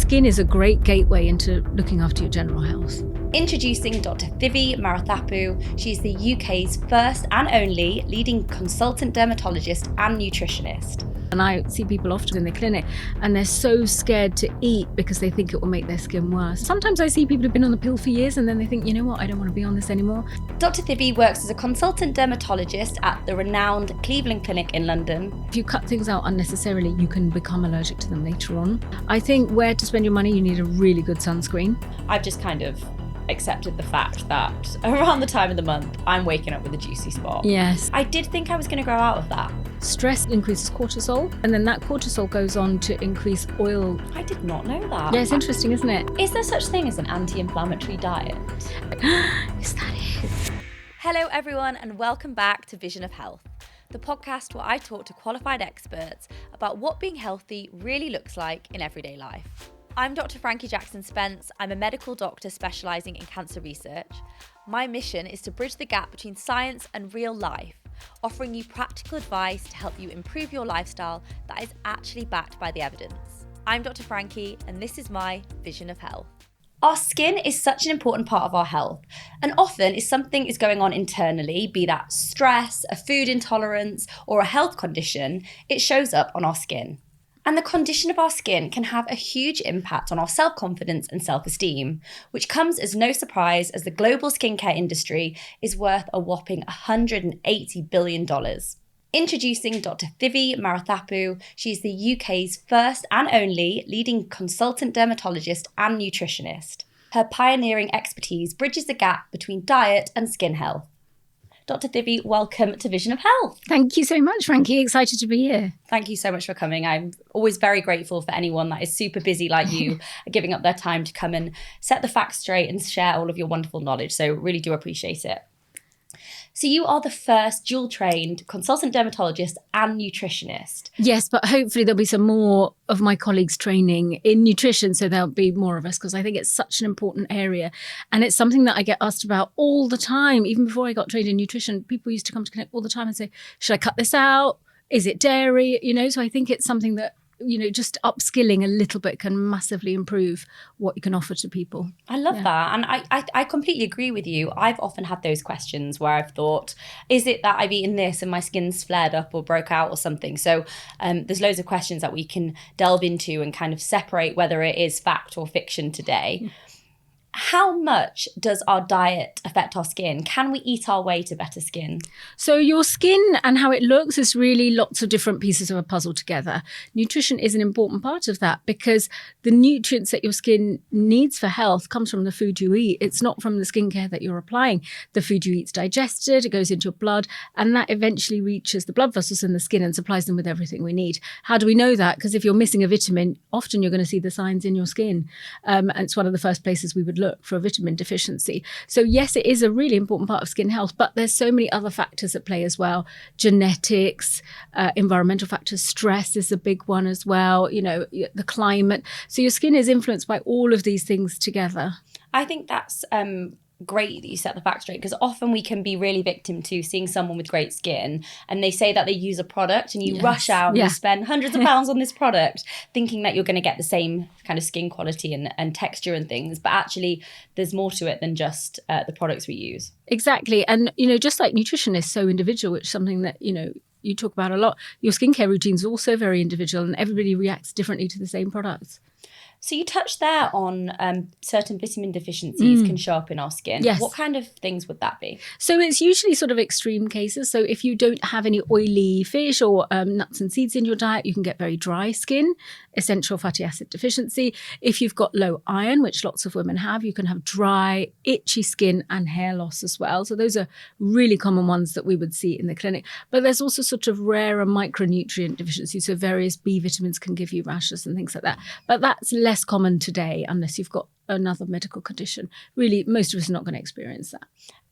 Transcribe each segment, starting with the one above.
Skin is a great gateway into looking after your general health. Introducing Dr. Thivi Maruthappu. She's the UK's first and only leading consultant dermatologist and nutritionist. And I see people often in the clinic and they're so scared to eat because they think it will make their skin worse. Sometimes I see people who've been on the pill for years and then they think, you know what, I don't want to be on this anymore. Dr. Thivi works as a consultant dermatologist at the renowned Cleveland Clinic in London. If you cut things out unnecessarily, you can become allergic to them later on. I think where to spend your money, you need a really good sunscreen. I've just kind of accepted the fact that around the time of the month, I'm waking up with a juicy spot. Yes. I did think I was going to grow out of that. Stress increases cortisol, and then that cortisol goes on to increase oil. I did not know that. Yeah, it's interesting, isn't it? Is there such thing as an anti-inflammatory diet? Is that it? Hello everyone, and welcome back to Vision of Health, the podcast where I talk to qualified experts about what being healthy really looks like in everyday life. I'm Dr. Frankie Jackson-Spence. I'm a medical doctor specialising in cancer research. My mission is to bridge the gap between science and real life, offering you practical advice to help you improve your lifestyle that is actually backed by the evidence. I'm Dr. Frankie, and this is my Vision of Health. Our skin is such an important part of our health, and often if something is going on internally, be that stress, a food intolerance, or a health condition, it shows up on our skin. And the condition of our skin can have a huge impact on our self-confidence and self-esteem, which comes as no surprise as the global skincare industry is worth a whopping $180 billion. Introducing Dr. Thivi Maruthappu. She's the UK's first and only leading consultant dermatologist and nutritionist. Her pioneering expertise bridges the gap between diet and skin health. Dr. Thivi, welcome to Vision of Health. Thank you so much, Frankie. Excited to be here. Thank you so much for coming. I'm always very grateful for anyone that is super busy like you, giving up their time to come and set the facts straight and share all of your wonderful knowledge. So really do appreciate it. So you are the first dual-trained consultant dermatologist and nutritionist. Yes, but hopefully there'll be some more of my colleagues training in nutrition, so there'll be more of us, because I think it's such an important area. And it's something that I get asked about all the time. Even before I got trained in nutrition, people used to come to clinic all the time and say, should I cut this out? Is it dairy? So I think it's something that, just upskilling a little bit can massively improve what you can offer to people. I love that. And I completely agree with you. I've often had those questions where I've thought, is it that I've eaten this and my skin's flared up or broke out or something? So there's loads of questions that we can delve into and kind of separate whether it is fact or fiction today. How much does our diet affect our skin? Can we eat our way to better skin? So your skin and how it looks is really lots of different pieces of a puzzle together. Nutrition is an important part of that because the nutrients that your skin needs for health comes from the food you eat. It's not from the skincare that you're applying. The food you eat is digested, it goes into your blood, and that eventually reaches the blood vessels in the skin and supplies them with everything we need. How do we know that? Because if you're missing a vitamin, often you're going to see the signs in your skin. And it's one of the first places we would look for a vitamin deficiency. So yes, it is a really important part of skin health, but there's so many other factors at play as well. Genetics, environmental factors, stress is a big one as well, the climate. So your skin is influenced by all of these things together. I think that's great that you set the facts straight, because often we can be really victim to seeing someone with great skin and they say that they use a product and you rush out and you spend hundreds of pounds on this product thinking that you're going to get the same kind of skin quality and texture and things, but actually there's more to it than just the products we use. Exactly. And just like nutrition is so individual, which is something that you talk about a lot, your skincare routine is also very individual and everybody reacts differently to the same products. So you touched there on certain vitamin deficiencies can show up in our skin. Yes. What kind of things would that be? So it's usually sort of extreme cases. So if you don't have any oily fish or nuts and seeds in your diet, you can get very dry skin, essential fatty acid deficiency. If you've got low iron, which lots of women have, you can have dry, itchy skin and hair loss as well. So those are really common ones that we would see in the clinic. But there's also sort of rarer micronutrient deficiencies. So various B vitamins can give you rashes and things like that. But that's less common today unless you've got another medical condition. Really, most of us are not going to experience that.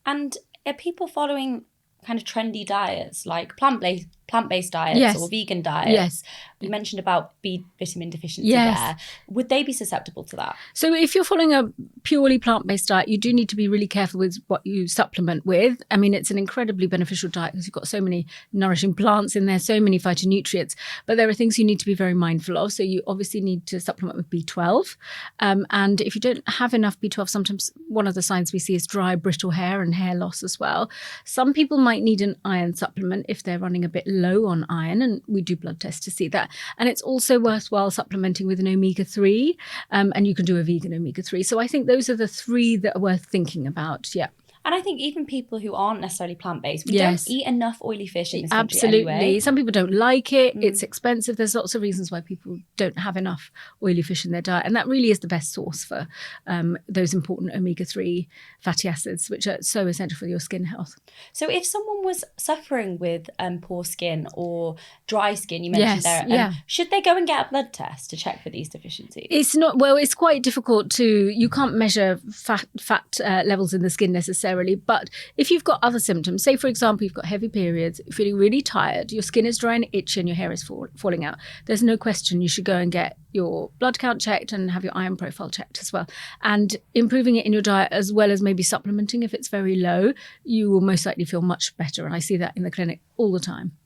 And are people following kind of trendy diets like plant-based plant-based diets Yes. or vegan diets. Yes. You mentioned about B vitamin deficiency Yes. there. Would they be susceptible to that? So if you're following a purely plant-based diet, you do need to be really careful with what you supplement with. I mean, it's an incredibly beneficial diet because you've got so many nourishing plants in there, so many phytonutrients, but there are things you need to be very mindful of. So you obviously need to supplement with B12. And if you don't have enough B12, sometimes one of the signs we see is dry, brittle hair and hair loss as well. Some people might need an iron supplement if they're running a bit low on iron, and we do blood tests to see that. And it's also worthwhile supplementing with an omega-3, and you can do a vegan omega-3. So I think those are the three that are worth thinking about. Yeah. And I think even people who aren't necessarily plant-based, we Yes. don't eat enough oily fish in this country Absolutely. anyway. Some people don't like it. It's expensive. There's lots of reasons why people don't have enough oily fish in their diet. And that really is the best source for those important omega-3 fatty acids, which are so essential for your skin health. So if someone was suffering with poor skin or dry skin, you mentioned Yes, there, should they go and get a blood test to check for these deficiencies? It's quite difficult you can't measure fat levels in the skin necessarily. But if you've got other symptoms, say, for example, you've got heavy periods, you're feeling really tired, your skin is dry and itchy and your hair is falling out, there's no question you should go and get your blood count checked and have your iron profile checked as well. And improving it in your diet as well as maybe supplementing if it's very low, you will most likely feel much better. And I see that in the clinic all the time.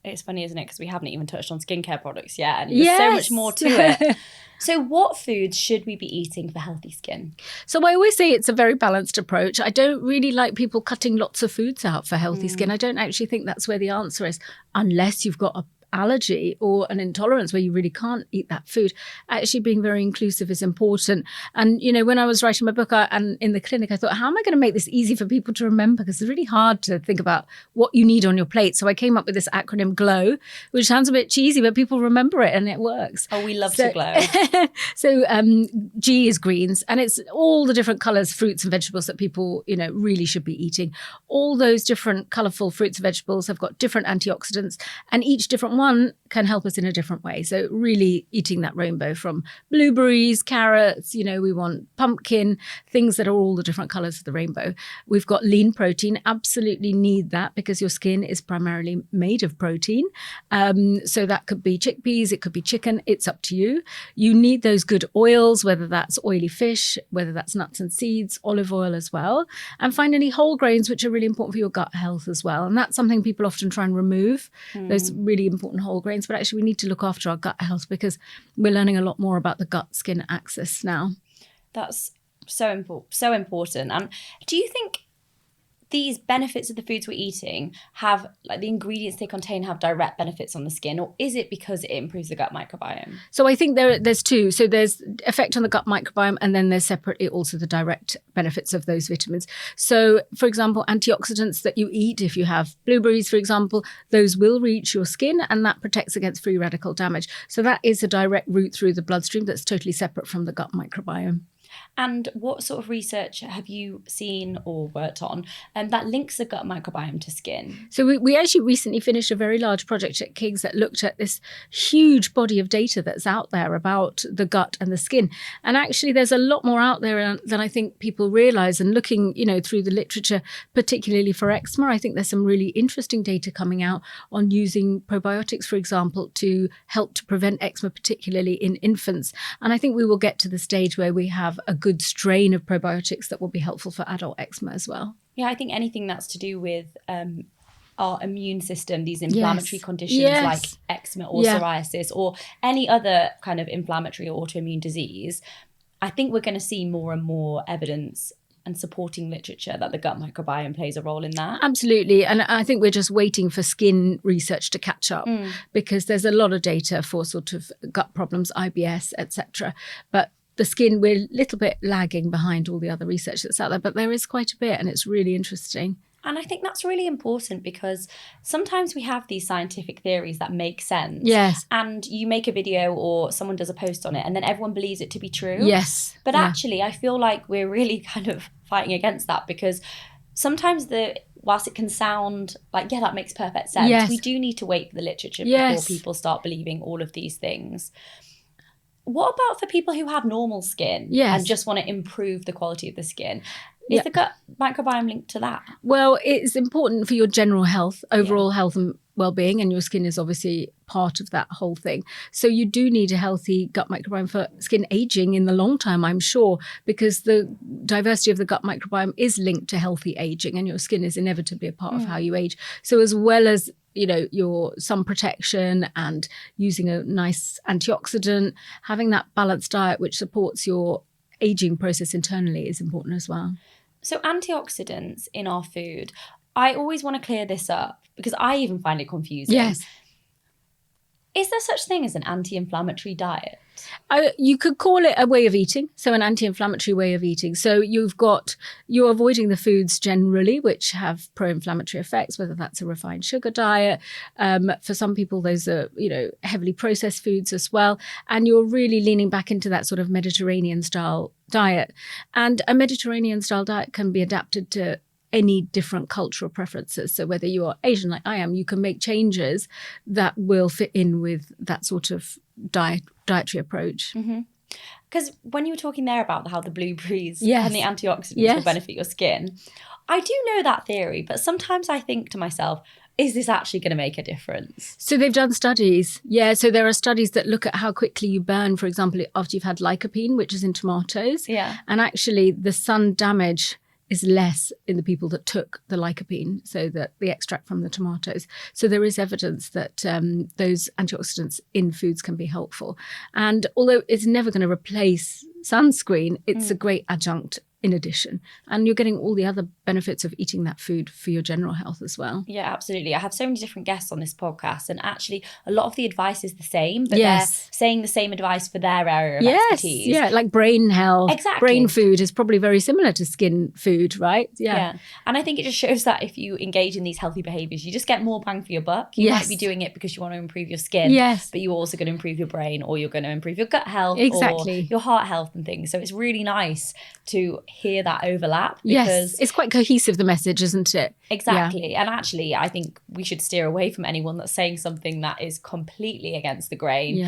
It's funny, isn't it? Because we haven't even touched on skincare products yet. And there's so much more to it. So what foods should we be eating for healthy skin? So I always say it's a very balanced approach. I don't really like people cutting lots of foods out for healthy skin. I don't actually think that's where the answer is, unless you've got a allergy or an intolerance where you really can't eat that food. Actually being very inclusive is important. And, you know, when I was writing my book and in the clinic, I thought, how am I going to make this easy for people to remember? Because it's really hard to think about what you need on your plate. So I came up with this acronym GLOW, which sounds a bit cheesy, but people remember it and it works. Oh, we love to glow. So G is greens, and it's all the different colours, fruits and vegetables that people, you know, really should be eating. All those different colourful fruits and vegetables have got different antioxidants, and each different one can help us in a different way. So really eating that rainbow from blueberries, carrots, you know, we want pumpkin, things that are all the different colours of the rainbow. We've got lean protein, absolutely need that because your skin is primarily made of protein. So that could be chickpeas, it could be chicken, it's up to you. You need those good oils, whether that's oily fish, whether that's nuts and seeds, olive oil as well. And finally, whole grains, which are really important for your gut health as well. And that's something people often try and remove, those really important whole grains. But actually, we need to look after our gut health because we're learning a lot more about the gut-skin axis now. That's so important. And do you think these benefits of the foods we're eating have, like, the ingredients they contain have direct benefits on the skin, or is it because it improves the gut microbiome? So I think there's two. So there's effect on the gut microbiome, and then there's separately also the direct benefits of those vitamins. So for example, antioxidants that you eat, if you have blueberries, for example, those will reach your skin and that protects against free radical damage. So that is a direct route through the bloodstream that's totally separate from the gut microbiome. And what sort of research have you seen or worked on that links the gut microbiome to skin? So we actually recently finished a very large project at King's that looked at this huge body of data that's out there about the gut and the skin. And actually there's a lot more out there than I think people realise. And looking, you know, through the literature, particularly for eczema, I think there's some really interesting data coming out on using probiotics, for example, to help to prevent eczema, particularly in infants. And I think we will get to the stage where we have a good strain of probiotics that will be helpful for adult eczema as well. Yeah, I think anything that's to do with our immune system, these inflammatory conditions like eczema or psoriasis or any other kind of inflammatory or autoimmune disease, I think we're going to see more and more evidence and supporting literature that the gut microbiome plays a role in that. Absolutely. And I think we're just waiting for skin research to catch up because there's a lot of data for sort of gut problems, IBS, etc. But the skin, we're a little bit lagging behind all the other research that's out there, but there is quite a bit and it's really interesting. And I think that's really important because sometimes we have these scientific theories that make sense. Yes. And you make a video or someone does a post on it and then everyone believes it to be true. Yes. But actually, I feel like we're really kind of fighting against that because sometimes whilst it can sound like, yeah, that makes perfect sense, we do need to wait for the literature before people start believing all of these things. What about for people who have normal skin and just want to improve the quality of the skin? Is the gut microbiome linked to that? Well, it's important for your general health, overall health and well-being, and your skin is obviously part of that whole thing. So you do need a healthy gut microbiome for skin aging in the long term, I'm sure, because the diversity of the gut microbiome is linked to healthy aging, and your skin is inevitably a part of how you age. So as well as your sun protection and using a nice antioxidant, having that balanced diet which supports your aging process internally is important as well. So antioxidants in our food, I always want to clear this up because I even find it confusing. Yes. Is there such thing as an anti-inflammatory diet? You could call it a way of eating, so an anti-inflammatory way of eating. So you're avoiding the foods generally which have pro-inflammatory effects, whether that's a refined sugar diet. For some people, those are heavily processed foods as well. And you're really leaning back into that sort of Mediterranean style diet. And a Mediterranean style diet can be adapted to any different cultural preferences. So whether you are Asian like I am, you can make changes that will fit in with that sort of dietary approach. Because when you were talking there about how the blueberries Yes. and the antioxidants will benefit your skin, I do know that theory, but sometimes I think to myself, is this actually going to make a difference? So they've done studies. Yeah, so there are studies that look at how quickly you burn, for example, after you've had lycopene, which is in tomatoes. Yeah. And actually the sun damage is less in the people that took the lycopene, so that the extract from the tomatoes. So there is evidence that those antioxidants in foods can be helpful. And although it's never going to replace sunscreen, it's a great adjunct in addition. And you're getting all the other benefits of eating that food for your general health as well. Yeah, absolutely. I have so many different guests on this podcast, and actually a lot of the advice is the same, but they're saying the same advice for their area of expertise. Yeah, like brain health. Exactly. Brain food is probably very similar to skin food, right? Yeah. And I think it just shows that if you engage in these healthy behaviors, you just get more bang for your buck. You might be doing it because you want to improve your skin, but you're also going to improve your brain, or you're going to improve your gut health, or your heart health and things. So it's really nice to hear that overlap, because it's quite cohesive, the message, isn't it? Exactly. And actually I think we should steer away from anyone that's saying something that is completely against the grain,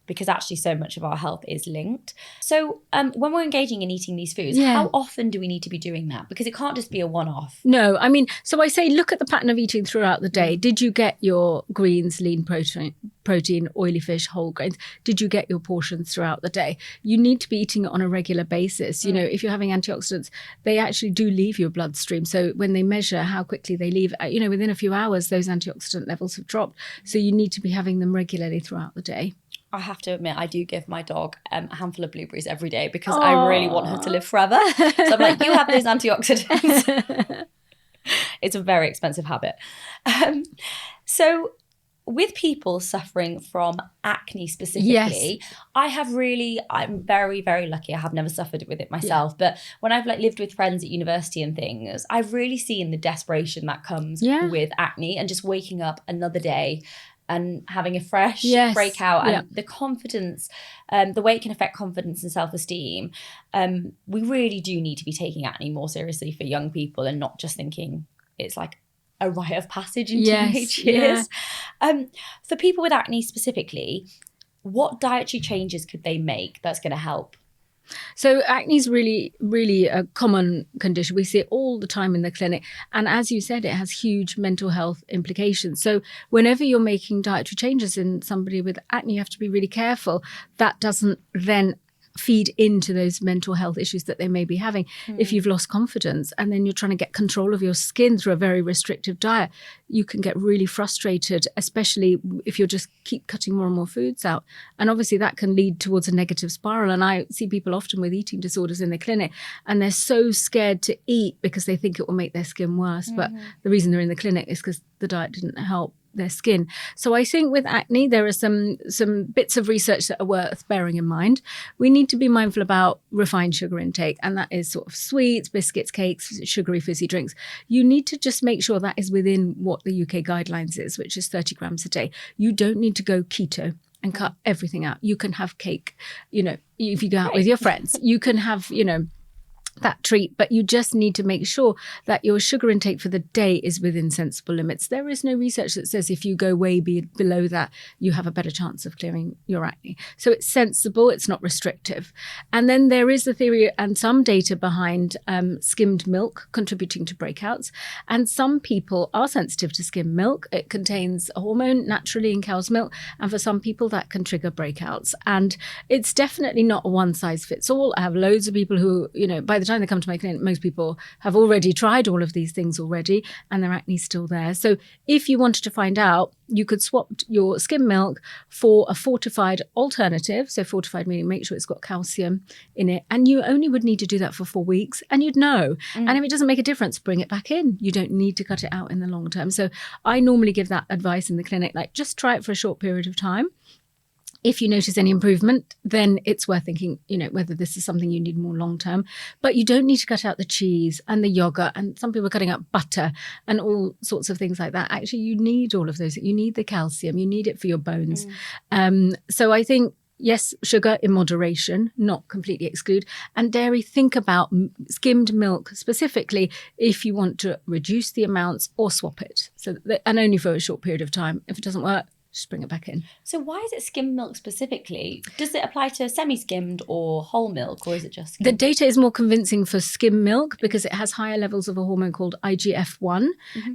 because actually so much of our health is linked. So when we're engaging in eating these foods, how often do we need to be doing that? Because it can't just be a one-off. No, I mean, so I say look at the pattern of eating throughout the day. Did you get your greens, lean protein, oily fish, whole grains? Did you get your portions throughout the day? You need to be eating it on a regular basis. If you're having antioxidants, they actually do leave your bloodstream. So when they measure how quickly they leave, within a few hours, those antioxidant levels have dropped. So you need to be having them regularly throughout the day. I have to admit, I do give my dog a handful of blueberries every day because I really want her to live forever. So I'm like, you have those antioxidants. It's a very expensive habit. So with people suffering from acne specifically, I'm very, very lucky. I have never suffered with it myself. But when I've lived with friends at university and things, I've really seen the desperation that comes with acne, and just waking up another day and having a fresh breakout, and the confidence, the way it can affect confidence and self-esteem. We really do need to be taking acne more seriously for young people, and not just thinking it's like a rite of passage in teenage years. For people with acne specifically, what dietary changes could they make that's going to help? So acne is really, really a common condition. We see it all the time in the clinic. And as you said, it has huge mental health implications. So whenever you're making dietary changes in somebody with acne, you have to be really careful that doesn't then feed into those mental health issues that they may be having. If you've lost confidence and then you're trying to get control of your skin through a very restrictive diet, you can get really frustrated, especially if you're just keep cutting more and more foods out. And obviously that can lead towards a negative spiral. And I see people often with eating disorders in the clinic, and they're so scared to eat because they think it will make their skin worse. But the reason they're in the clinic is because the diet didn't help their skin. So I think with acne, there are some bits of research that are worth bearing in mind. We need to be mindful about refined sugar intake, and that is sort of sweets, biscuits, cakes, sugary fizzy drinks. You need to just make sure that is within what the UK guidelines is, which is 30 grams a day. You don't need to go keto and cut everything out. You can have cake, if you go out with your friends. You can have, that treat, but you just need to make sure that your sugar intake for the day is within sensible limits. There is no research that says if you go way below that, you have a better chance of clearing your acne. So it's sensible, it's not restrictive. And then there is the theory and some data behind skimmed milk contributing to breakouts. And some people are sensitive to skimmed milk. It contains a hormone naturally in cow's milk. And for some people that can trigger breakouts. And it's definitely not a one size fits all. I have loads of people who, by the time they come to my clinic, most people have already tried all of these things already and their acne's still there. So if you wanted to find out, you could swap your skim milk for a fortified alternative. So fortified meaning make sure it's got calcium in it. And you only would need to do that for 4 weeks and you'd know. And if it doesn't make a difference, bring it back in. You don't need to cut it out in the long term. So I normally give that advice in the clinic, like just try it for a short period of time. If you notice any improvement, then it's worth thinking, whether this is something you need more long term. But you don't need to cut out the cheese and the yogurt. And some people are cutting out butter and all sorts of things like that. Actually, you need all of those. You need the calcium. You need it for your bones. So I think, yes, sugar in moderation, not completely exclude. And dairy, think about skimmed milk specifically if you want to reduce the amounts or swap it. And only for a short period of time. If it doesn't work, just bring it back in. So why is it skimmed milk specifically? Does it apply to semi-skimmed or whole milk, or is it just skimmed? The data is more convincing for skim milk because it has higher levels of a hormone called IGF-1,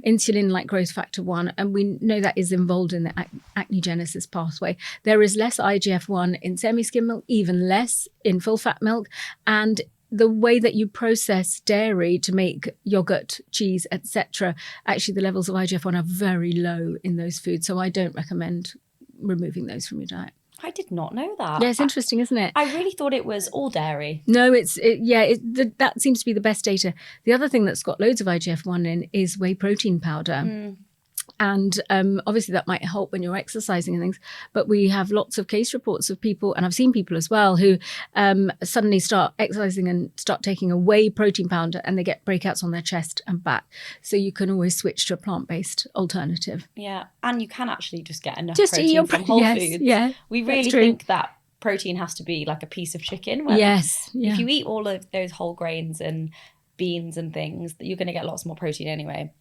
insulin-like growth factor 1, and we know that is involved in the acneogenesis pathway. There is less IGF-1 in semi-skim milk, even less in full-fat milk, and the way that you process dairy to make yogurt, cheese, etc., actually the levels of IGF-1 are very low in those foods. So I don't recommend removing those from your diet. I did not know that. Yeah, it's interesting, isn't it? I really thought it was all dairy. No, that seems to be the best data. The other thing that's got loads of IGF-1 in is whey protein powder. And obviously that might help when you're exercising and things. But we have lots of case reports of people, and I've seen people as well, who suddenly start exercising and start taking a whey protein powder and they get breakouts on their chest and back. So you can always switch to a plant-based alternative. Yeah, and you can actually just get enough just protein from whole foods. Yeah, we really think that protein has to be like a piece of chicken. If you eat all of those whole grains and beans and things, you're going to get lots more protein anyway.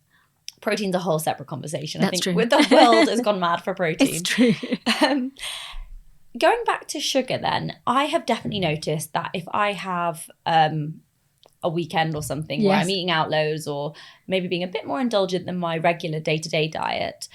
Protein's a whole separate conversation. That's I think true. With the world has gone mad for protein. It's true. Going back to sugar then, I have definitely noticed that if I have a weekend or something where I'm eating out loads or maybe being a bit more indulgent than my regular day-to-day diet,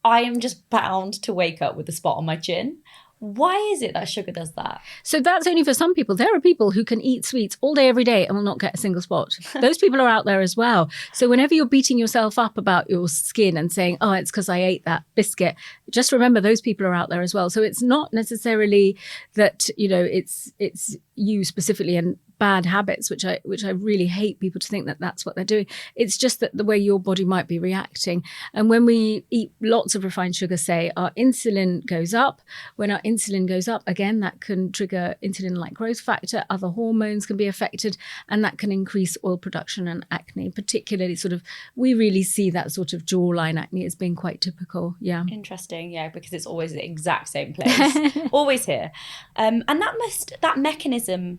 I am just bound to wake up with a spot on my chin. Why is it that sugar does that? So that's only for some people. There are people who can eat sweets all day, every day and will not get a single spot. Those people are out there as well. So whenever you're beating yourself up about your skin and saying, oh, it's because I ate that biscuit, just remember those people are out there as well. So it's not necessarily that, it's you specifically and bad habits, which I really hate people to think that that's what they're doing. It's just that the way your body might be reacting. And when we eat lots of refined sugar, say, our insulin goes up. When our insulin goes up, again, that can trigger insulin-like growth factor. Other hormones can be affected, and that can increase oil production and acne, particularly we really see that sort of jawline acne as being quite typical. Yeah. Interesting. Yeah, because it's always the exact same place. Always here. And that mechanism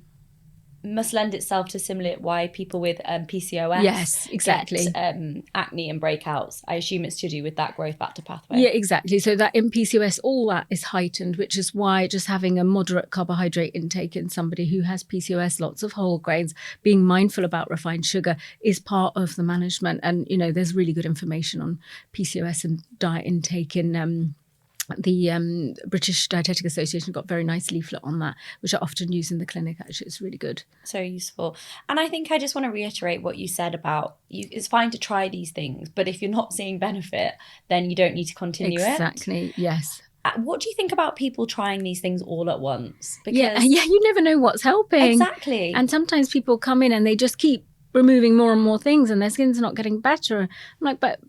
must lend itself to similar why people with PCOS yes, exactly. get acne and breakouts. I assume it's to do with that growth factor pathway. Yeah, exactly. So that in PCOS, all that is heightened, which is why just having a moderate carbohydrate intake in somebody who has PCOS, lots of whole grains, being mindful about refined sugar is part of the management. And, there's really good information on PCOS and diet intake in the British Dietetic Association got a very nice leaflet on that, which I often use in the clinic. Actually, it's really good. So useful. And I think I just want to reiterate what you said about it's fine to try these things, but if you're not seeing benefit, then you don't need to continue Exactly, yes. What do you think about people trying these things all at once? Because you never know what's helping. Exactly. And sometimes people come in and they just keep removing more and more things and their skin's not getting better. I'm like, but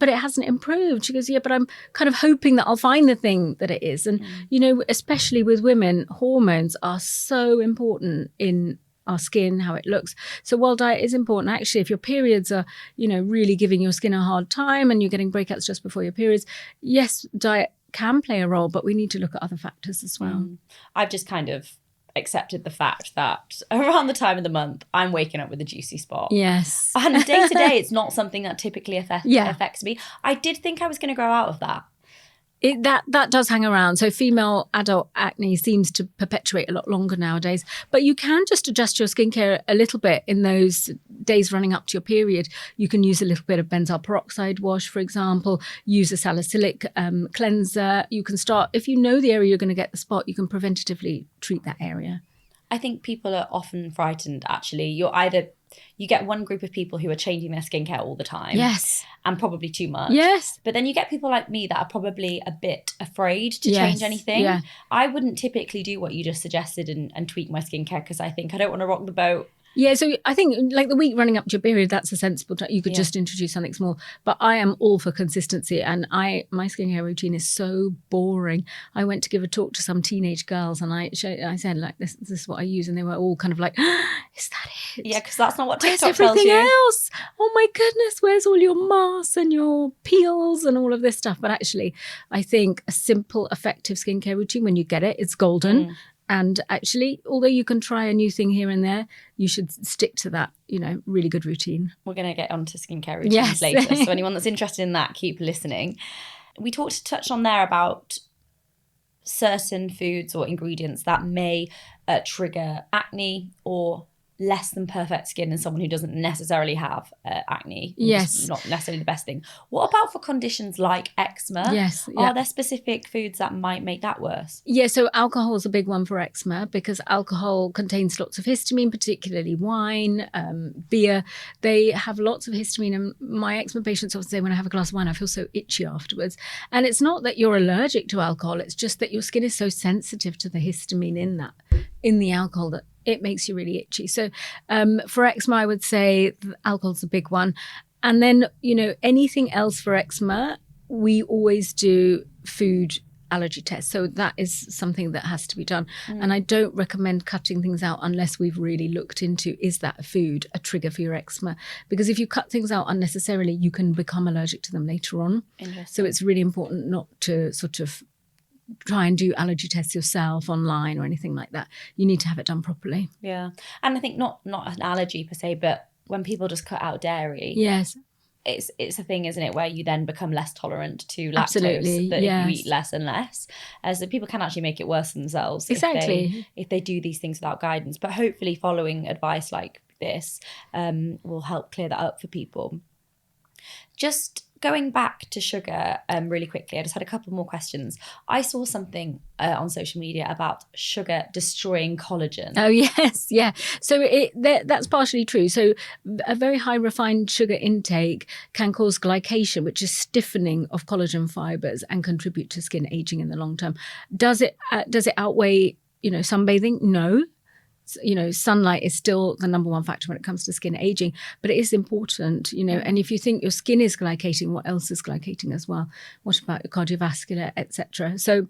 it hasn't improved. She goes, yeah, but I'm kind of hoping that I'll find the thing that it is. And, especially with women, hormones are so important in our skin, how it looks. So while diet is important, actually, if your periods are, really giving your skin a hard time and you're getting breakouts just before your periods, yes, diet can play a role, but we need to look at other factors as well. I've just kind of accepted the fact that around the time of the month, I'm waking up with a juicy spot. Yes. And day to day, it's not something that typically Yeah. affects me. I did think I was going to grow out of that. That does hang around. So female adult acne seems to perpetuate a lot longer nowadays. But you can just adjust your skincare a little bit in those days running up to your period. You can use a little bit of benzyl peroxide wash, for example. Use a salicylic cleanser. You can start, if you know the area you're going to get the spot, you can preventatively treat that area. I think people are often frightened, actually. You get one group of people who are changing their skincare all the time. Yes. And probably too much. Yes. But then you get people like me that are probably a bit afraid to Yes. change anything. Yeah. I wouldn't typically do what you just suggested and tweak my skincare because I think I don't want to rock the boat. Yeah, so I think like the week running up to your period, that's a sensible time. You could just introduce something small. But I am all for consistency, and my skincare routine is so boring. I went to give a talk to some teenage girls, and I said like this is what I use, and they were all kind of like, is that it? Yeah, because that's not what Where's TikTok tells everything you. else? Oh my goodness, where's all your masks and your peels and all of this stuff? But actually, I think a simple, effective skincare routine, when you get it, it's golden. And actually, although you can try a new thing here and there, you should stick to that, really good routine. We're going to get onto skincare routines later. So anyone that's interested in that, keep listening. We touched on there about certain foods or ingredients that may trigger acne or less than perfect skin in someone who doesn't necessarily have acne. Yes. Not necessarily the best thing. What about for conditions like eczema? Yes. Are there specific foods that might make that worse? Yeah, so alcohol is a big one for eczema because alcohol contains lots of histamine, particularly wine, beer. They have lots of histamine, and my eczema patients often say when I have a glass of wine, I feel so itchy afterwards. And it's not that you're allergic to alcohol, it's just that your skin is so sensitive to the histamine in the alcohol that it makes you really itchy. So for eczema, I would say alcohol's a big one. And then, anything else for eczema, we always do food allergy tests. So that is something that has to be done. And I don't recommend cutting things out unless we've really looked into, is that food a trigger for your eczema? Because if you cut things out unnecessarily, you can become allergic to them later on. So it's really important not to sort of try and do allergy tests yourself online or anything like that. You need to have it done properly. Yeah. And I think not an allergy per se, but when people just cut out dairy, yes, it's a thing, isn't it, where you then become less tolerant to lactose. Absolutely, But yes. if you eat less and less, so people can actually make it worse for themselves Exactly. if they do these things without guidance. But hopefully following advice like this will help clear that up for people. Just going back to sugar really quickly, I just had a couple more questions. I saw something on social media about sugar destroying collagen. Oh, yes. Yeah. So that's partially true. So a very high refined sugar intake can cause glycation, which is stiffening of collagen fibers and contribute to skin aging in the long term. Does it outweigh, sunbathing? No. Sunlight is still the number one factor when it comes to skin aging, but it is important, and if you think your skin is glycating, what else is glycating as well? What about your cardiovascular, etc.? So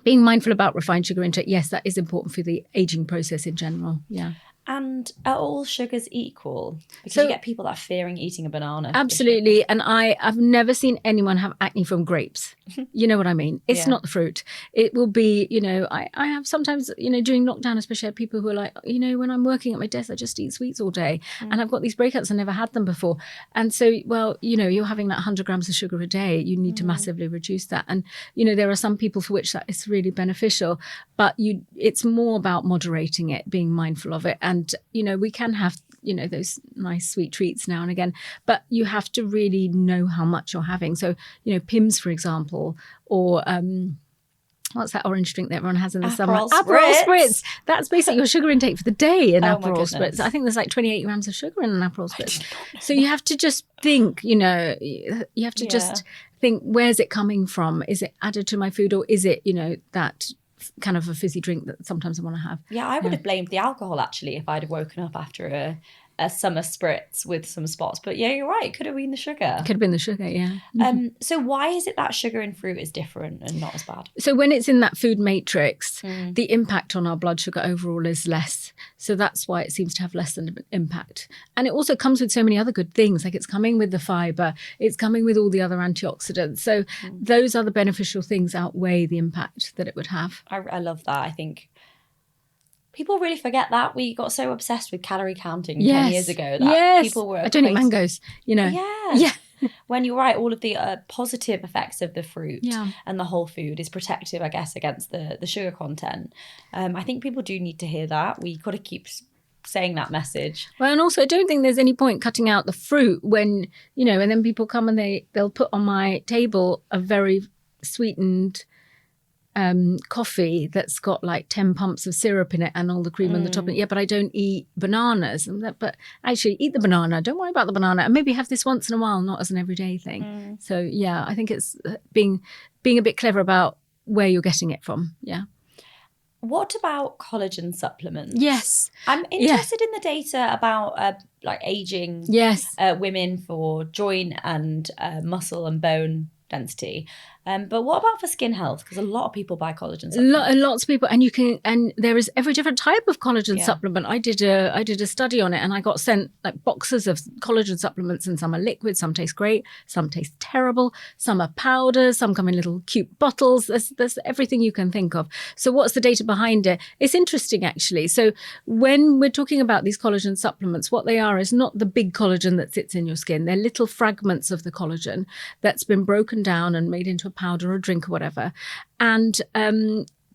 being mindful about refined sugar intake, yes, that is important for the aging process in general. Yeah. And are all sugars equal? Because you get people that are fearing eating a banana. Absolutely. And I've never seen anyone have acne from grapes. You know what I mean? It's not the fruit. It will be, I have sometimes, during lockdown, especially I have people who are like, when I'm working at my desk, I just eat sweets all day. And I've got these breakouts, I never had them before. And so, you're having like 100 grams of sugar a day. You need to massively reduce that. And, there are some people for which that is really beneficial, but it's more about moderating it, being mindful of it. And, we can have, those nice sweet treats now and again, but you have to really know how much you're having. So, Pims, for example, or what's that orange drink that everyone has in the summer? Aperol Spritz. That's basically your sugar intake for the day in Aperol Spritz. I think there's like 28 grams of sugar in an Aperol Spritz. So you have to just think, you have to just think, where's it coming from? Is it added to my food, or is it, that kind of a fizzy drink that sometimes I want to have? Yeah, I would have blamed the alcohol actually if I'd have woken up after a summer spritz with some spots. But yeah, you're right. It could have been the sugar. Could have been the sugar, yeah. So why is it that sugar in fruit is different and not as bad? So when it's in that food matrix, the impact on our blood sugar overall is less. So that's why it seems to have less an impact. And it also comes with so many other good things. Like it's coming with the fiber, it's coming with all the other antioxidants. So those other beneficial things outweigh the impact that it would have. I love that. I think People really forget that. We got so obsessed with calorie counting 10 Yes. years ago that Yes. people were I don't eat equating- mangoes, you know. Yeah. Yeah. When you're right, all of the positive effects of the fruit Yeah. and the whole food is protective, I guess, against the sugar content. I think people do need to hear that. We got to keep saying that message. Well, and also I don't think there's any point cutting out the fruit when, you know, and then people come and they'll put on my table a very sweetened coffee that's got like 10 pumps of syrup in it and all the cream on the top. Yeah, but I don't eat bananas. But actually, eat the banana. Don't worry about the banana. And maybe have this once in a while, not as an everyday thing. So, yeah, I think it's being a bit clever about where you're getting it from. Yeah. What about collagen supplements? Yes. I'm interested in the data about like aging women for joint and muscle and bone density. But what about for skin health? Because a lot of people buy collagen supplements. Lots of people, and there is every different type of collagen supplement. I did a study on it, and I got sent like boxes of collagen supplements, and some are liquid, some taste great, some taste terrible, some are powders, some come in little cute bottles. There's everything you can think of. So what's the data behind it? It's interesting, actually. So when we're talking about these collagen supplements, what they are is not the big collagen that sits in your skin. They're little fragments of the collagen that's been broken down and made into a powder or a drink or whatever. And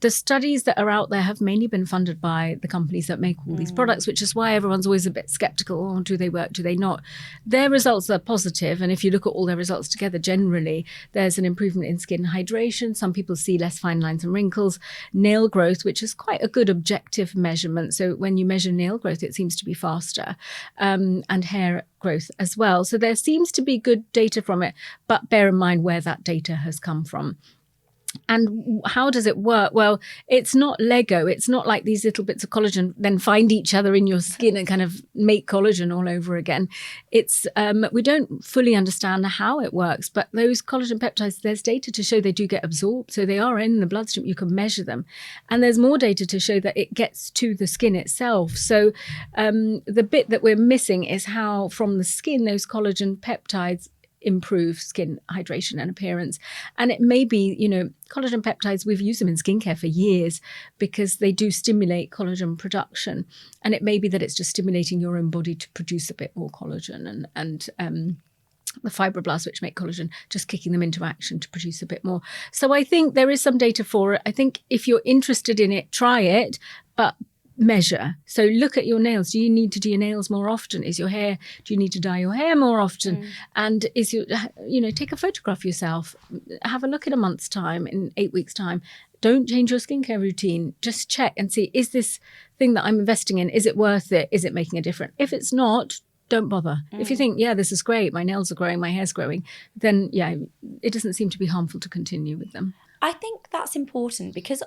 the studies that are out there have mainly been funded by the companies that make all these products, which is why everyone's always a bit skeptical. Oh, do they work? Do they not? Their results are positive. And if you look at all their results together, generally, there's an improvement in skin hydration. Some people see less fine lines and wrinkles, nail growth, which is quite a good objective measurement. So when you measure nail growth, it seems to be faster, and hair growth as well. So there seems to be good data from it, but bear in mind where that data has come from. And how does it work? Well, it's not Lego. It's not like these little bits of collagen then find each other in your skin and kind of make collagen all over again. It's we don't fully understand how it works, but those collagen peptides, there's data to show they do get absorbed. So they are in the bloodstream. You can measure them. And there's more data to show that it gets to the skin itself. So the bit that we're missing is how from the skin, those collagen peptides improve skin hydration and appearance. And it may be, you know, collagen peptides, we've used them in skincare for years because they do stimulate collagen production. And it may be that it's just stimulating your own body to produce a bit more collagen and the fibroblasts which make collagen, just kicking them into action to produce a bit more. So I think there is some data for it. I think if you're interested in it, try it, but measure. So look at your nails. Do you need to do your nails more often? Is your hair, do you need to dye your hair more often? And is your, you know, take a photograph yourself, have a look in a month's time, in 8 weeks' time. Don't change your skincare routine. Just check and see, is this thing that I'm investing in, is it worth it? Is it making a difference? If it's not, don't bother. If you think, yeah, this is great, my nails are growing, my hair's growing, then yeah, it doesn't seem to be harmful to continue with them. I think that's important because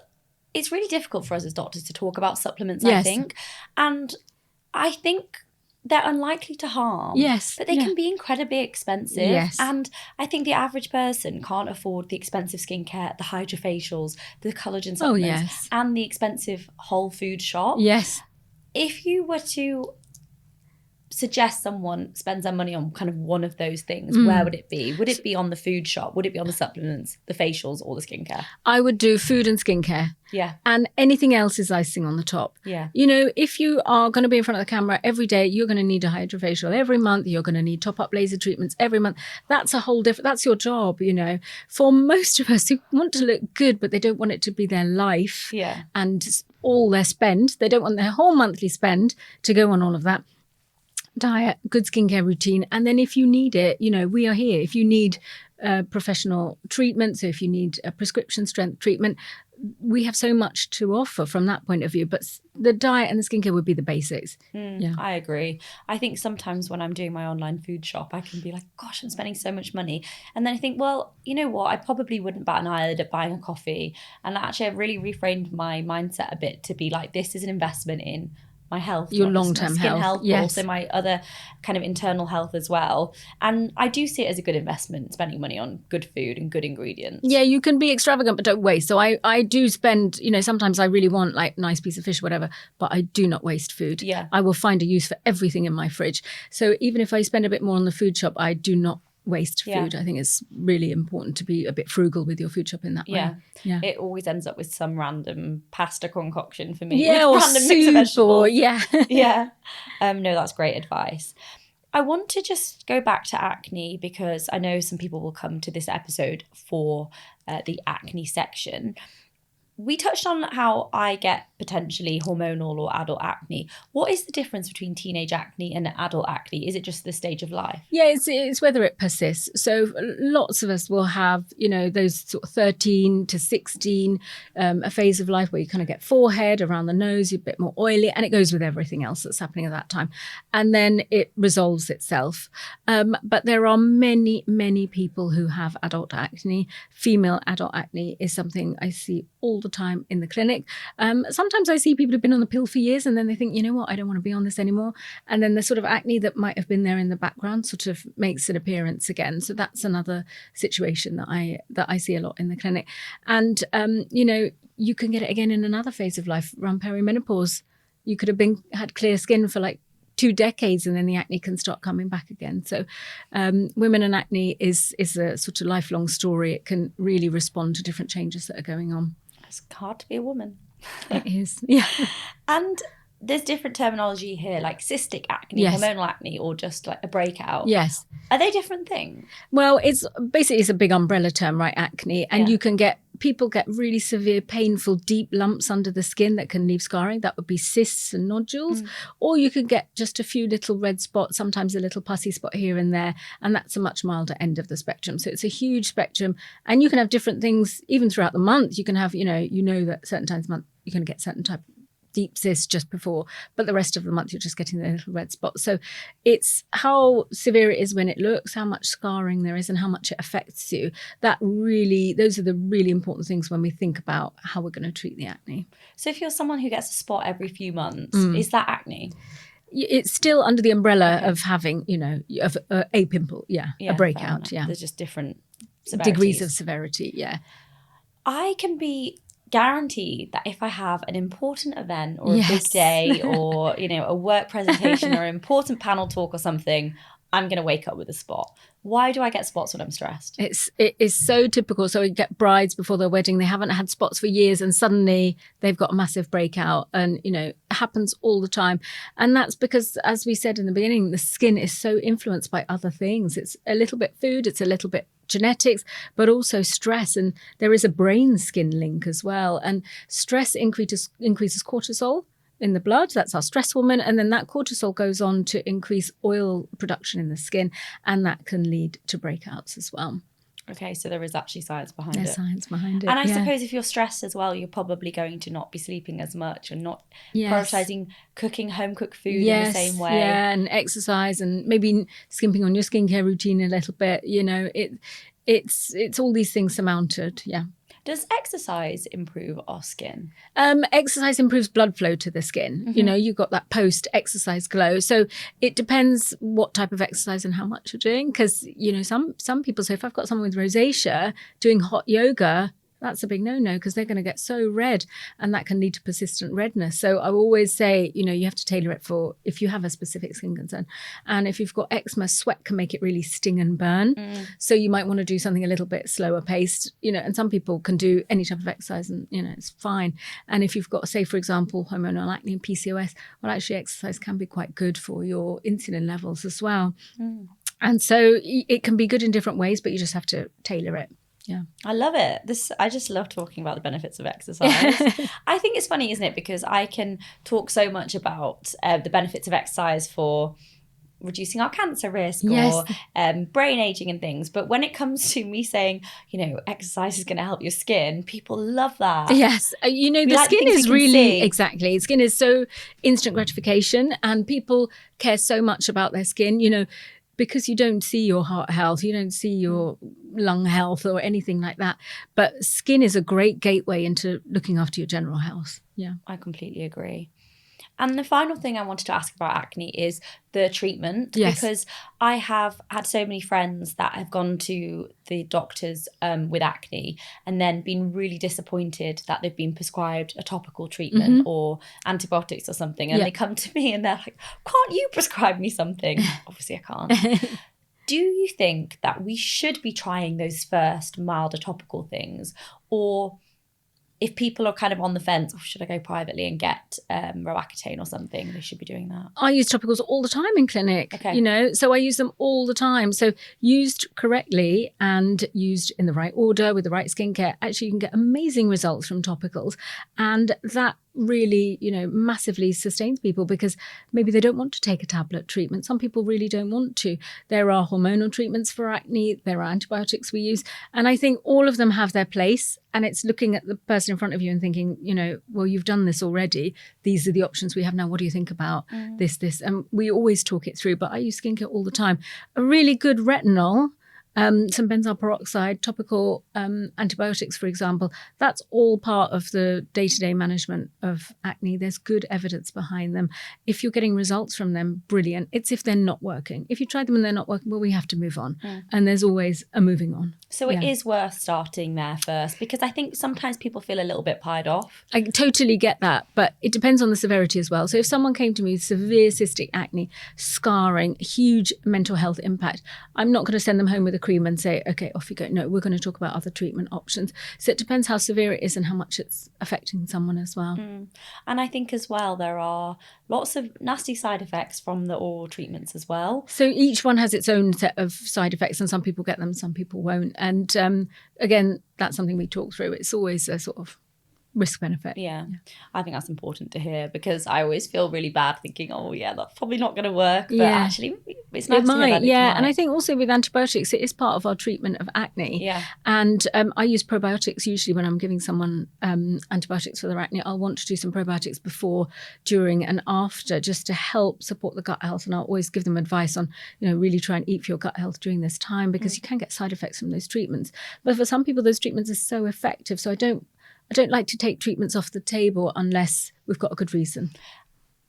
it's really difficult for us as doctors to talk about supplements, Yes. I think. And I think they're unlikely to harm. Yes. But they can be incredibly expensive. Yes. And I think the average person can't afford the expensive skincare, the hydrofacials, the collagen supplements, and the expensive whole food shop. Yes. If you were to suggest someone spends their money on kind of one of those things, where would it be? Would it be on the food shop? Would it be on the supplements, the facials, or the skincare? I would do food and skincare. Yeah. And anything else is icing on the top. Yeah. You know, if you are going to be in front of the camera every day, you're going to need a hydrofacial every month. You're going to need top-up laser treatments every month. That's a whole different, that's your job, you know. For most of us who want to look good, but they don't want it to be their life and all their spend. They don't want their whole monthly spend to go on all of that. Diet, good skincare routine. And then if you need it, you know, we are here. If you need professional treatment, so if you need a prescription strength treatment, we have so much to offer from that point of view. But the diet and the skincare would be the basics. Yeah, I agree. I think sometimes when I'm doing my online food shop, I can be like, gosh, I'm spending so much money. And then I think, well, you know what? I probably wouldn't bat an eyelid at buying a coffee. And actually, I've really reframed my mindset a bit to be like, this is an investment in my health, your not just my long-term skin health, but also my other kind of internal health as well. And I do see it as a good investment, spending money on good food and good ingredients. Yeah, you can be extravagant, but don't waste. So I do spend, you know, sometimes I really want like nice piece of fish or whatever, but I do not waste food. Yeah. I will find a use for everything in my fridge. So even if I spend a bit more on the food shop, I do not waste Yeah. food. I think it's really important to be a bit frugal with your food shopping that way. Yeah. It always ends up with some random pasta concoction for me. Yeah, with or random mix of soup, or vegetables. Yeah. No, that's great advice. I want to just go back to acne because I know some people will come to this episode for the acne section. We touched on how I get potentially hormonal or adult acne. What is the difference between teenage acne and adult acne? Is it just the stage of life? Yeah, it's whether it persists. So lots of us will have, those sort of 13 to 16, a phase of life where you kind of get forehead, around the nose, you're a bit more oily, and it goes with everything else that's happening at that time. And then it resolves itself. But there are many, many people who have adult acne. Female adult acne is something I see all the time in the clinic. Sometimes I see people who've been on the pill for years and then they think, you know what, I don't want to be on this anymore. And then the sort of acne that might have been there in the background sort of makes an appearance again. So that's another situation that I see a lot in the clinic. And, you can get it again in another phase of life, around perimenopause. You could have had clear skin for like 2 decades and then the acne can start coming back again. So women and acne is a sort of lifelong story. It can really respond to different changes that are going on. It's hard to be a woman. It is, yeah. And there's different terminology here, like cystic acne, Yes. hormonal acne, or just like a breakout. Yes. Are they different things? Well, it's a big umbrella term, right? Acne. And people get really severe, painful, deep lumps under the skin that can leave scarring. That would be cysts and nodules. Or you can get just a few little red spots, sometimes a little pussy spot here and there. And that's a much milder end of the spectrum. So it's a huge spectrum. And you can have different things even throughout the month. You can have, that certain times a month you're going to get certain type of deep cysts just before, but the rest of the month you're just getting the little red spots. So it's how severe it is when it looks, how much scarring there is, and how much it affects you. Those are the really important things when we think about how we're going to treat the acne. So if you're someone who gets a spot every few months, is that acne? It's still under the umbrella of having, of a pimple, a breakout, There's just different severities. Degrees of severity, yeah. I can be guaranteed that if I have an important event or a Yes. big day or, a work presentation or an important panel talk or something, I'm going to wake up with a spot. Why do I get spots when I'm stressed? It is so typical. So we get brides before their wedding. They haven't had spots for years and suddenly they've got a massive breakout, and, it happens all the time. And that's because, as we said in the beginning, the skin is so influenced by other things. It's a little bit food, it's a little bit genetics, but also stress. And there is a brain skin link as well. And stress increases cortisol in the blood. That's our stress hormone. And then that cortisol goes on to increase oil production in the skin. And that can lead to breakouts as well. Okay, so there is actually science behind it. There's science behind it. And I suppose if you're stressed as well, you're probably going to not be sleeping as much and not prioritizing cooking home cooked food in the same way. Yeah, and exercise and maybe skimping on your skincare routine a little bit. It's all these things surmounted. Yeah. Does exercise improve our skin? Exercise improves blood flow to the skin. You've got that post-exercise glow. So it depends what type of exercise and how much you're doing. Because, some people say if I've got someone with rosacea doing hot yoga, that's a big no-no because they're going to get so red and that can lead to persistent redness. So I always say, you have to tailor it for if you have a specific skin concern. And if you've got eczema, sweat can make it really sting and burn. So you might want to do something a little bit slower paced, and some people can do any type of exercise and, it's fine. And if you've got, say, for example, hormonal acne and PCOS, well, actually exercise can be quite good for your insulin levels as well. And so it can be good in different ways, but you just have to tailor it. Yeah, I love it. I just love talking about the benefits of exercise. I think it's funny, isn't it? Because I can talk so much about the benefits of exercise for reducing our cancer risk or brain aging and things. But when it comes to me saying, exercise is going to help your skin, people love that. Yes. The skin is really, exactly. Skin is so instant gratification and people care so much about their skin, because you don't see your heart health, you don't see your lung health or anything like that. But skin is a great gateway into looking after your general health. Yeah, I completely agree. And the final thing I wanted to ask about acne is the treatment. Yes. Because I have had so many friends that have gone to the doctors with acne and then been really disappointed that they've been prescribed a topical treatment or antibiotics or something. And they come to me and they're like, can't you prescribe me something? Obviously I can't. Do you think that we should be trying those first milder topical things? Or if people are kind of on the fence, should I go privately and get Roaccutane or something? They should be doing that. I use topicals all the time in clinic, Okay. so I use them all the time. So used correctly and used in the right order with the right skincare, actually you can get amazing results from topicals. And that really, massively sustains people because maybe they don't want to take a tablet treatment. Some people really don't want to. There are hormonal treatments for acne. There are antibiotics we use. And I think all of them have their place. And it's looking at the person in front of you and thinking, well, you've done this already. These are the options we have now. What do you think about this? And we always talk it through, but I use skincare all the time. A really good retinol, some benzoyl peroxide, topical antibiotics, for example, that's all part of the day-to-day management of acne. There's good evidence behind them. If you're getting results from them, brilliant. It's if they're not working. If you try them and they're not working, well, we have to move on. And there's always a moving on. So it is worth starting there first, because I think sometimes people feel a little bit pied off. I totally get that, but it depends on the severity as well. So if someone came to me with severe cystic acne, scarring, huge mental health impact, I'm not going to send them home with a cream and say, okay, off you go. No, we're going to talk about other treatment options. So it depends how severe it is and how much it's affecting someone as well. And I think as well, there are lots of nasty side effects from the oral treatments as well. So each one has its own set of side effects, and some people get them, some people won't. And again, that's something we talk through. It's always a sort of risk benefit. Yeah. I think that's important to hear, because I always feel really bad thinking, that's probably not going to work. But actually, it's nice to hear that it might. And I think also with antibiotics, it is part of our treatment of acne. Yeah. And I use probiotics usually when I'm giving someone antibiotics for their acne. I'll want to do some probiotics before, during, and after, just to help support the gut health. And I'll always give them advice on, really try and eat for your gut health during this time, because you can get side effects from those treatments. But for some people, those treatments are so effective. So I don't like to take treatments off the table unless we've got a good reason.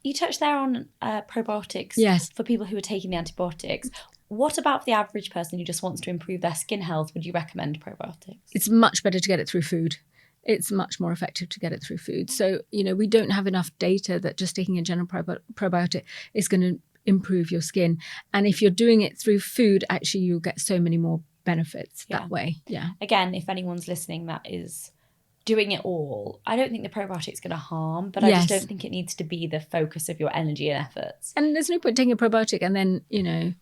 You touched there on probiotics. Yes. For people who are taking the antibiotics. What about the average person who just wants to improve their skin health? Would you recommend probiotics? It's much better to get it through food. It's much more effective to get it through food. So, we don't have enough data that just taking a general probiotic is going to improve your skin. And if you're doing it through food, actually you'll get so many more benefits that way. Yeah. Again, if anyone's listening that is doing it all, I don't think the probiotic's going to harm, but I just don't think it needs to be the focus of your energy and efforts. And there's no point taking a probiotic and then,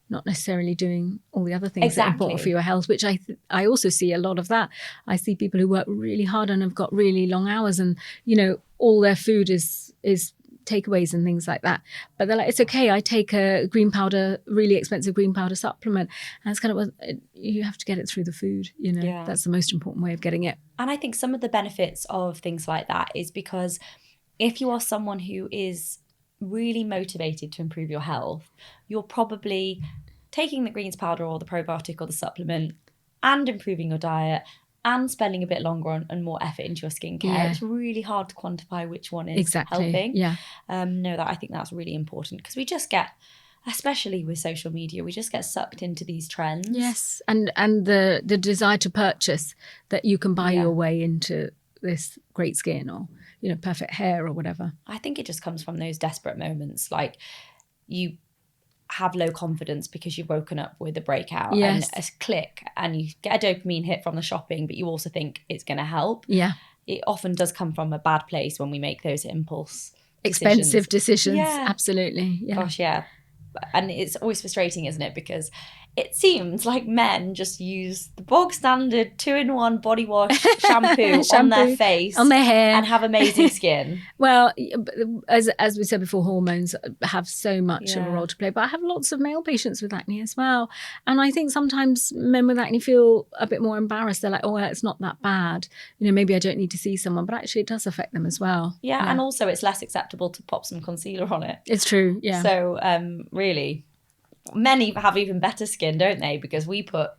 not necessarily doing all the other things that are important for your health, which I also see a lot of that. I see people who work really hard and have got really long hours and, all their food is takeaways and things like that. But they're like, it's okay, I take a green powder, really expensive green powder supplement. And it's kind of, you have to get it through the food, That's the most important way of getting it. And I think some of the benefits of things like that is because if you are someone who is really motivated to improve your health, you're probably taking the greens powder or the probiotic or the supplement and improving your diet and spending a bit longer on and more effort into your skincare. Yeah. It's really hard to quantify which one is helping. Yeah. I think that's really important, because we just get, especially with social media, we just get sucked into these trends. Yes, and the desire to purchase, that you can buy your way into this great skin or, perfect hair or whatever. I think it just comes from those desperate moments, like you have low confidence because you've woken up with a breakout and a click, and you get a dopamine hit from the shopping, but you also think it's going to help. Yeah. It often does come from a bad place when we make those impulse expensive decisions. Yeah. Absolutely. Yeah. Gosh, yeah. And it's always frustrating, isn't it? Because it seems like men just use the bog standard 2-in-1 body wash shampoo on their face, on their hair, and have amazing skin. Well, as we said before, hormones have so much of a role to play. But I have lots of male patients with acne as well. And I think sometimes men with acne feel a bit more embarrassed. They're like, oh, well, it's not that bad. Maybe I don't need to see someone. But actually it does affect them as well. Yeah. And also it's less acceptable to pop some concealer on it. It's true. Yeah. So really, many have even better skin, don't they? Because we put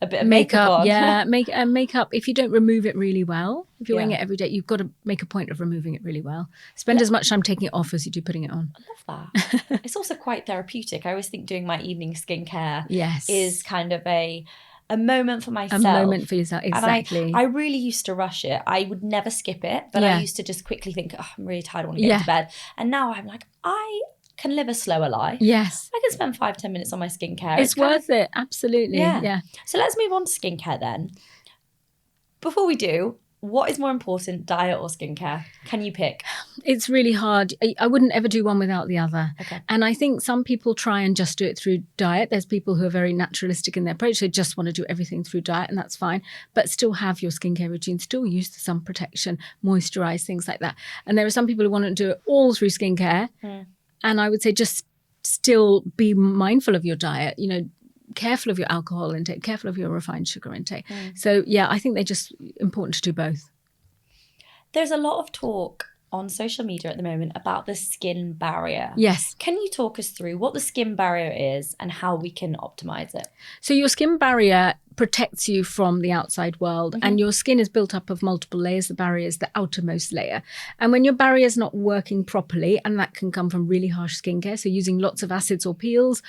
a bit of makeup on. Yeah, makeup. If you don't remove it really well, if you're wearing it every day, you've got to make a point of removing it really well. Spend as much time taking it off as you do putting it on. I love that. It's also quite therapeutic. I always think doing my evening skincare is kind of a moment for myself. A moment for yourself, exactly. And I really used to rush it. I would never skip it, but I used to just quickly think, I'm really tired, I want to get into bed. And now I'm like, I can live a slower life. Yes. I can spend 5-10 minutes on my skincare. It's worth it. Absolutely. Yeah. So let's move on to skincare then. Before we do, what is more important, diet or skincare? Can you pick? It's really hard. I wouldn't ever do one without the other. Okay. And I think some people try and just do it through diet. There's people who are very naturalistic in their approach. They just want to do everything through diet, and that's fine. But still have your skincare routine, still use the sun protection, moisturize, things like that. And there are some people who want to do it all through skincare. And I would say just still be mindful of your diet, careful of your alcohol intake, careful of your refined sugar intake. So yeah, I think they're just important to do both. There's a lot of talk on social media at the moment about the skin barrier. Yes. Can you talk us through what the skin barrier is and how we can optimize it? So your skin barrier protects you from the outside world, and your skin is built up of multiple layers. The barrier is the outermost layer. And when your barrier is not working properly, and that can come from really harsh skincare, so using lots of acids or peels,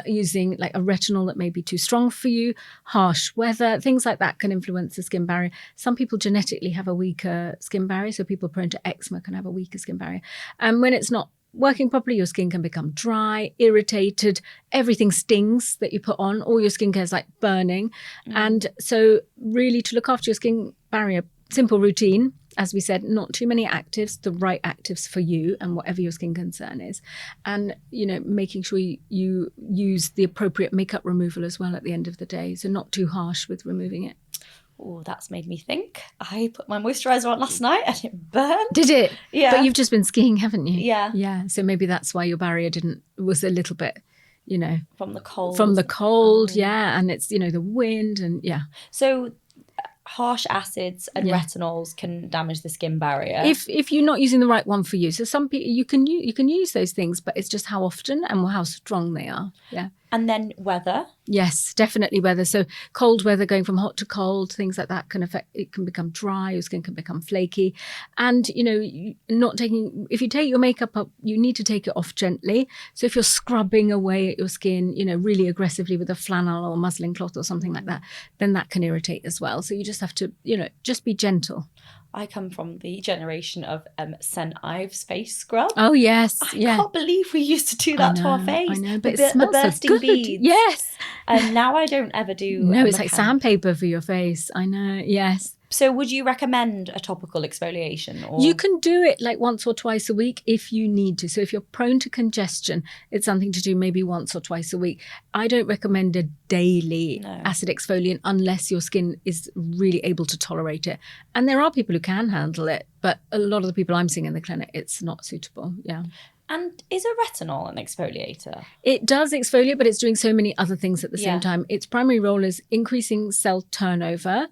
using like a retinol that may be too strong for you, harsh weather, things like that can influence the skin barrier. Some people genetically have a weaker skin barrier, so people prone to eczema can have a weaker skin barrier. And when it's not working properly, your skin can become dry, irritated, everything stings that you put on, all your skincare is like burning. And so really to look after your skin barrier, simple routine, as we said, not too many actives, the right actives for you and whatever your skin concern is. And, making sure you use the appropriate makeup removal as well at the end of the day. So not too harsh with removing it. Oh, that's made me think. I put my moisturiser on last night and it burned. Did it? Yeah. But you've just been skiing, haven't you? Yeah. Yeah. So maybe that's why your barrier was a little bit, From the cold. From the cold, yeah. And it's, the wind and yeah. So harsh acids and retinols can damage the skin barrier. If you're not using the right one for you. So some people, you can use those things, but it's just how often and how strong they are. Yeah. And then weather. Yes, definitely weather. So cold weather, going from hot to cold, things like that can affect, it can become dry, your skin can become flaky. And, if you take your makeup up, you need to take it off gently. So if you're scrubbing away at your skin, really aggressively with a flannel or muslin cloth or something like that, then that can irritate as well. So you just have to, just be gentle. I come from the generation of St. Ives face scrub. Oh, yes. I can't believe we used to do that to our face. I know, but it smells the bursting so good. beads. Yes. And now I don't ever do. No, it's like sandpaper for your face. I know. Yes. So would you recommend a topical exfoliation? Or? You can do it like once or twice a week if you need to. So if you're prone to congestion, it's something to do maybe once or twice a week. I don't recommend a daily acid exfoliant unless your skin is really able to tolerate it. And there are people who can handle it, but a lot of the people I'm seeing in the clinic, it's not suitable. Yeah. And is a retinol an exfoliator? It does exfoliate, but it's doing so many other things at the same time. Its primary role is increasing cell turnover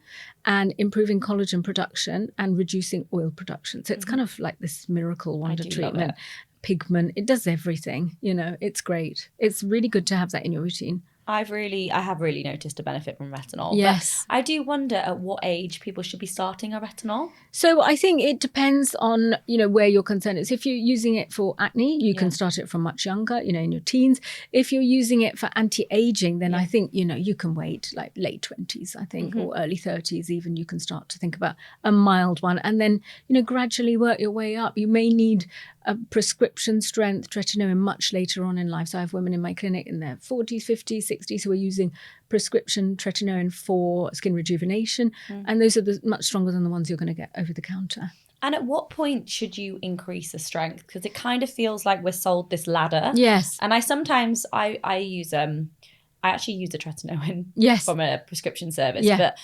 and improving collagen production and reducing oil production. So it's kind of like this miracle wonder treatment. Pigment, it does everything. It's great. It's really good to have that in your routine. I have really noticed a benefit from retinol. Yes. But I do wonder at what age people should be starting a retinol. So I think it depends on, where your concern is. If you're using it for acne, you can start it from much younger, in your teens. If you're using it for anti-aging, then I think, you can wait like late 20s, I think, or early 30s even. You can start to think about a mild one and then, gradually work your way up. You may need a prescription strength tretinoin much later on in life. So I have women in my clinic in their 40s, 50s, 60s who are using prescription tretinoin for skin rejuvenation. And those are much stronger than the ones you're going to get over the counter. And at what point should you increase the strength? Because it kind of feels like we're sold this ladder. Yes. And I sometimes, I actually use a tretinoin from a prescription service. Yeah. But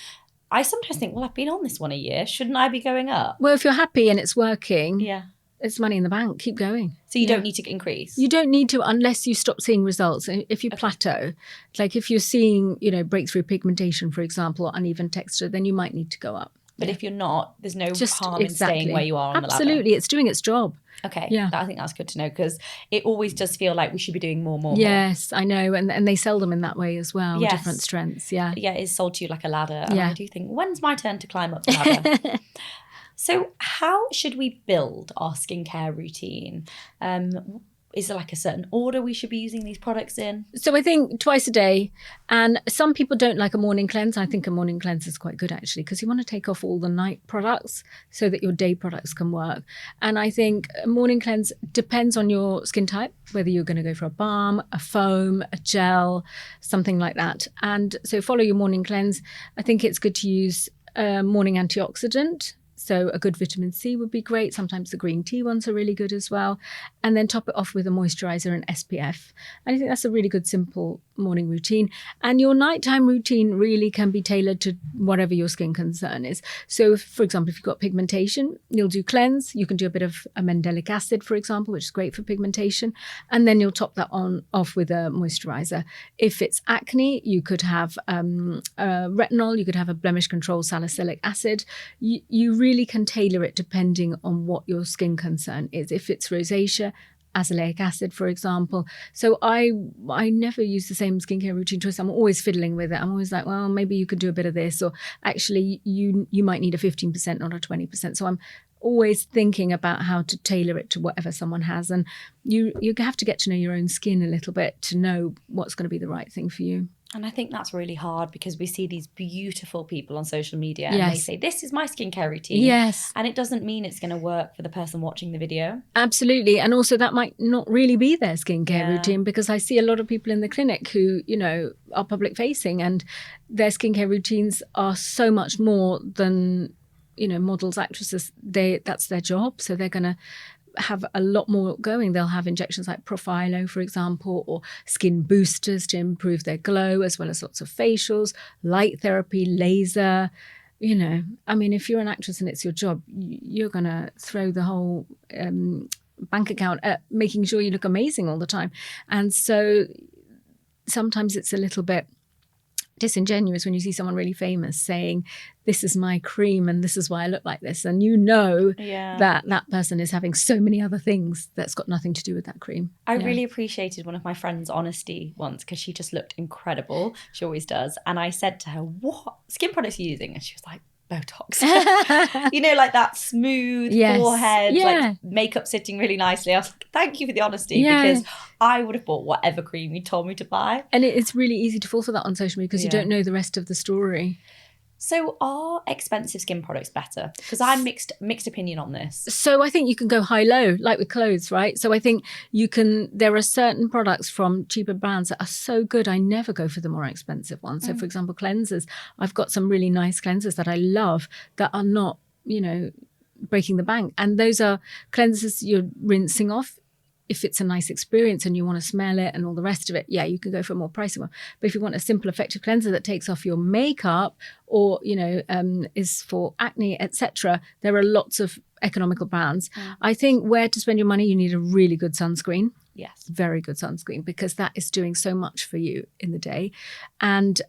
I sometimes think, well, I've been on this one a year. Shouldn't I be going up? Well, if you're happy and it's working, yeah, it's money in the bank. Keep going. So you don't need to increase? You don't need to unless you stop seeing results. If you plateau, like if you're seeing, breakthrough pigmentation, for example, or uneven texture, then you might need to go up. But if you're not, there's no harm in staying where you are on the ladder. Absolutely. It's doing its job. Okay. Yeah. I think that's good to know because it always does feel like we should be doing more. Yes, I know. And they sell them in that way as well, different strengths. Yeah. Yeah, it's sold to you like a ladder. And I do think, when's my turn to climb up the ladder? So how should we build our skincare routine? is there like a certain order we should be using these products in? So I think twice a day. And some people don't like a morning cleanse. I think a morning cleanse is quite good actually, because you want to take off all the night products so that your day products can work. And I think a morning cleanse depends on your skin type, whether you're going to go for a balm, a foam, a gel, something like that. And so follow your morning cleanse. I think it's good to use a morning antioxidant. So a good vitamin C would be great. Sometimes the green tea ones are really good as well. And then top it off with a moisturizer and SPF. And I think that's a really good, simple morning routine. And your nighttime routine really can be tailored to whatever your skin concern is. So, for example, if you've got pigmentation, you'll do cleanse. You can do a bit of a mandelic acid, for example, which is great for pigmentation. And then you'll top that off with a moisturizer. If it's acne, you could have retinol. You could have a blemish control salicylic acid. You really can tailor it depending on what your skin concern is. If it's rosacea, azelaic acid, for example. So I never use the same skincare routine choice. I'm always fiddling with it. I'm always like, well, maybe you could do a bit of this, or actually you might need a 15%, not a 20%. So I'm always thinking about how to tailor it to whatever someone has. And you have to get to know your own skin a little bit to know what's going to be the right thing for you. And I think that's really hard because we see these beautiful people on social media and they say, this is my skincare routine. Yes. And it doesn't mean it's going to work for the person watching the video. Absolutely. And also that might not really be their skincare routine, because I see a lot of people in the clinic who, are public facing, and their skincare routines are so much more than, models, actresses. That's their job. So they're going to have a lot more going. They'll have injections like Profilo, for example, or skin boosters to improve their glow, as well as lots of facials, light therapy, laser. If you're an actress and it's your job, you're going to throw the whole bank account at making sure you look amazing all the time. And so sometimes it's a little bit disingenuous when you see someone really famous saying, this is my cream and this is why I look like this, and that person is having so many other things that's got nothing to do with that cream. I really appreciated one of my friend's honesty once, because she just looked incredible. She always does. And I said to her, what skin products are you using? And she was like, Botox. Like that smooth forehead, like makeup sitting really nicely. I was like, thank you for the honesty, because I would have bought whatever cream you told me to buy. And it's really easy to fall for that on social media because you don't know the rest of the story. So are expensive skin products better? Because I'm mixed opinion on this. So I think you can go high-low, like with clothes, right? So I think there are certain products from cheaper brands that are so good, I never go for the more expensive ones. So for example, cleansers. I've got some really nice cleansers that I love that are not, breaking the bank. And those are cleansers you're rinsing off. If it's a nice experience and you want to smell it and all the rest of it, you can go for a more pricey one. But if you want a simple, effective cleanser that takes off your makeup or, is for acne, etc., there are lots of economical brands. I think where to spend your money, you need a really good sunscreen. Yes. Very good sunscreen, because that is doing so much for you in the day. And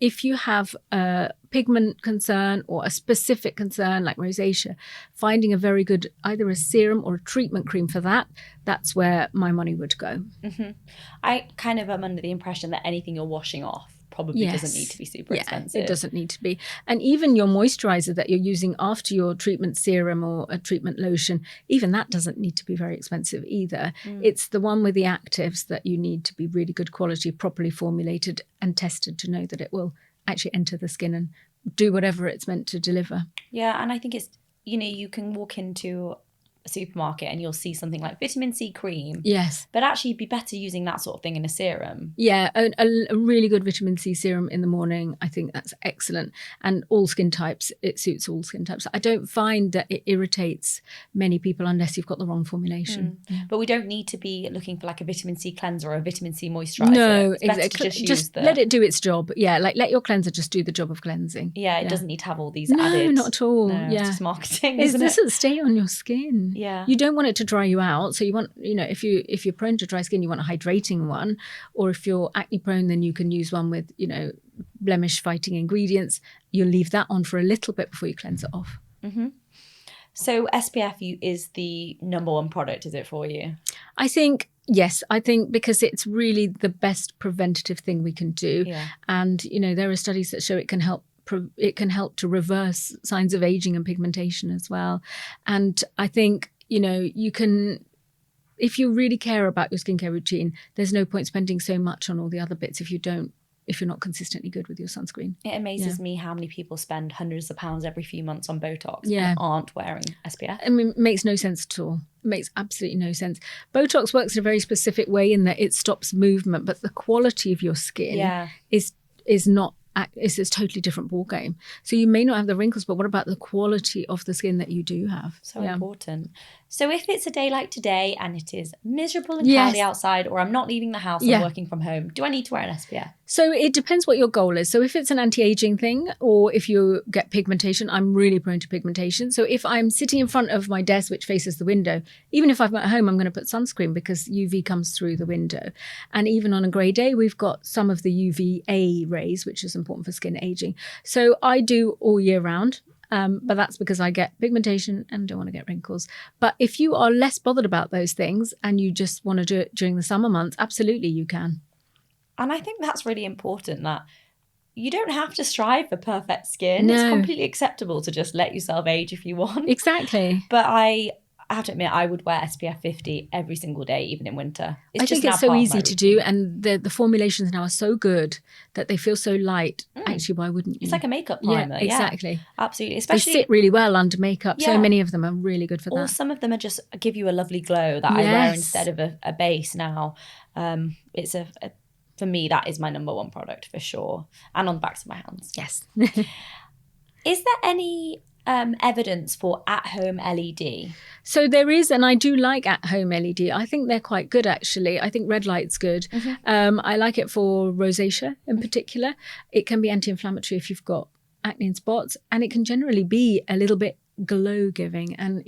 if you have a pigment concern or a specific concern like rosacea, finding a very good, either a serum or a treatment cream for that, that's where my money would go. Mm-hmm. I kind of am under the impression that anything you're washing off probably doesn't need to be super expensive. It doesn't need to be. And even your moisturizer that you're using after your treatment serum or a treatment lotion, even that doesn't need to be very expensive either. It's the one with the actives that you need to be really good quality, properly formulated and tested to know that it will actually enter the skin and do whatever it's meant to deliver. Yeah, and I think it's, you can walk into a supermarket and you'll see something like vitamin C cream. Yes. But actually you'd be better using that sort of thing in a serum. Yeah, a really good vitamin C serum in the morning, I think that's excellent. And all skin types, it suits all skin types. I don't find that it irritates many people unless you've got the wrong formulation. But we don't need to be looking for like a vitamin C cleanser or a vitamin C moisturizer. No, it's better to just let it do its job. Yeah, like let your cleanser just do the job of cleansing. Yeah, it doesn't need to have all these added. No, not at all. It's just marketing, isn't it? It doesn't stay on your skin. Yeah. You don't want it to dry you out. So you want, if you're prone to dry skin, you want a hydrating one. Or if you're acne prone, then you can use one with, blemish fighting ingredients. You'll leave that on for a little bit before you cleanse it off. Mm-hmm. So SPF is the number one product, is it for you? I think, yes. I think because it's really the best preventative thing we can do. Yeah. And, there are studies that show it can help to reverse signs of aging and pigmentation as well. And I think, you can if you really care about your skincare routine, there's no point spending so much on all the other bits if you're not consistently good with your sunscreen. It amazes me how many people spend hundreds of pounds every few months on Botox Yeah. and aren't wearing SPF. I mean, it makes no sense at all. It makes absolutely no sense. Botox works in a very specific way in that it stops movement, but the quality of your skin is not. It's a totally different ballgame. So you may not have the wrinkles, but what about the quality of the skin that you do have? So important. So if it's a day like today and it is miserable and cloudy outside, or I'm not leaving the house, I'm working from home, do I need to wear an SPF? So it depends what your goal is. So if it's an anti-aging thing, or if you get pigmentation, I'm really prone to pigmentation. So if I'm sitting in front of my desk, which faces the window, even if I'm at home, I'm going to put sunscreen because UV comes through the window. And even on a grey day, we've got some of the UVA rays, which is important for skin aging. So I do all year round. But that's because I get pigmentation and don't want to get wrinkles. But if you are less bothered about those things and you just want to do it during the summer months, absolutely you can. And I think that's really important, that you don't have to strive for perfect skin. No. It's completely acceptable to just let yourself age if you want. Exactly. But I have to admit, I would wear SPF 50 every single day, even in winter. I think it's so easy to do, and the formulations now are so good that they feel so light. Actually, why wouldn't you? It's like a makeup primer. Yeah, exactly. Yeah, absolutely. Especially they sit really well under makeup. So many of them are really good for that. Or some of them are just give you a lovely glow that I wear instead of a base now. It's for me, that is my number one product for sure. And on the backs of my hands. Yes. Is there any evidence for at-home LED? So there is, and I do like at-home LED. I think they're quite good, actually. I think red light's good. I like it for rosacea in particular. It can be anti-inflammatory if you've got acne and spots, and it can generally be a little bit glow giving, and